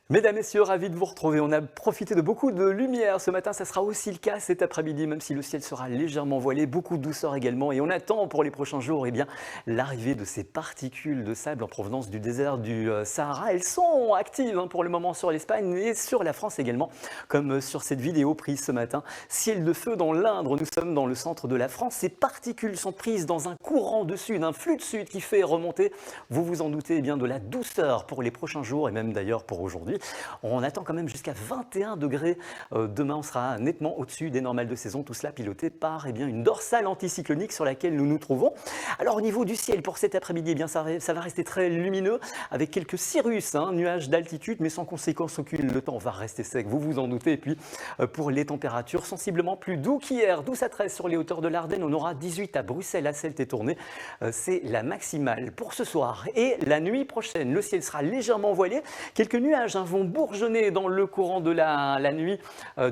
Mesdames, Messieurs, ravi de vous retrouver. On a profité de beaucoup de lumière ce matin, ça sera aussi le cas cet après-midi, même si le ciel sera légèrement voilé, beaucoup de douceur également. Et on attend pour les prochains jours l'arrivée de ces particules de sable en provenance du désert du Sahara. Elles sont actives pour le moment sur l'Espagne et sur la France également, comme sur cette vidéo prise ce matin. Ciel de feu dans l'Indre, nous sommes dans le centre de la France. Ces particules sont prises dans un courant de sud, un flux de sud qui fait remonter, vous vous en doutez, de la douceur pour les prochains jours et même d'ailleurs pour aujourd'hui. On attend quand même jusqu'à 21 degrés. Demain, on sera nettement au-dessus des normales de saison. Tout cela piloté par une dorsale anticyclonique sur laquelle nous nous trouvons. Alors au niveau du ciel pour cet après-midi, ça va rester très lumineux avec quelques cirrus, nuages d'altitude, mais sans conséquence aucune. Le temps va rester sec, vous vous en doutez. Et puis pour les températures, sensiblement plus doux qu'hier. 12 à 13 sur les hauteurs de l'Ardenne. On aura 18 à Bruxelles, à Celt et Tournai. C'est la maximale pour ce soir. Et la nuit prochaine, le ciel sera légèrement voilé. Quelques nuages vont bourgeonner dans le courant de la nuit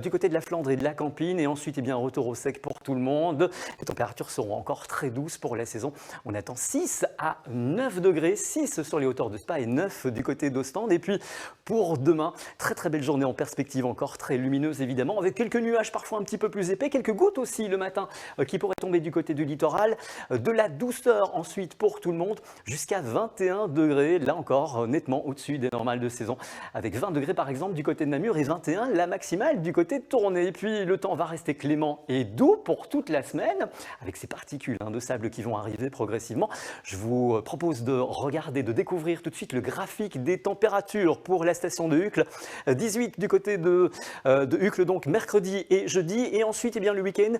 du côté de la Flandre et de la Campine. Et ensuite, retour au sec pour tout le monde. Les températures seront encore très douces pour la saison. On attend 6 à 9 degrés, 6 sur les hauteurs de Spa et 9 du côté d'Ostende. Et puis pour demain, très très belle journée en perspective, encore très lumineuse évidemment, avec quelques nuages parfois un petit peu plus épais, quelques gouttes aussi le matin qui pourraient tomber du côté du littoral. De la douceur ensuite pour tout le monde, jusqu'à 21 degrés, là encore nettement au-dessus des normales de saison, avec 20 degrés par exemple du côté de Namur et 21 la maximale du côté de Tournai. Et puis le temps va rester clément et doux pour toute la semaine, avec ces particules de sable qui vont arriver progressivement. Je vous propose de regarder, de découvrir tout de suite le graphique des températures pour la station de Uccle. 18 du côté de Uccle, donc mercredi et jeudi. Et ensuite, le week-end,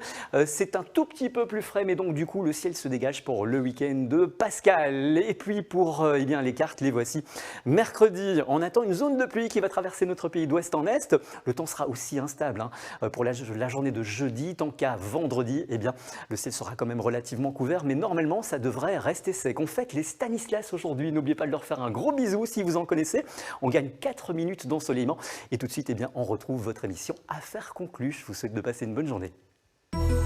c'est un tout petit peu plus frais, mais donc du coup, le ciel se dégage pour le week-end de Pascal. Et puis pour les cartes, les voici. Mercredi, on attend une zone de pluie qui va traverser notre pays d'ouest en est. Le temps sera aussi instable pour la journée de jeudi, tant qu'à vendredi, le ciel sera quand même relativement couvert, mais normalement, ça devrait rester sec. On fête les Stanislas aujourd'hui. N'oubliez pas de leur faire un gros bisou si vous en connaissez. On gagne 4 minutes d'ensoleillement. Et tout de suite, on retrouve votre émission Affaires conclues. Je vous souhaite de passer une bonne journée.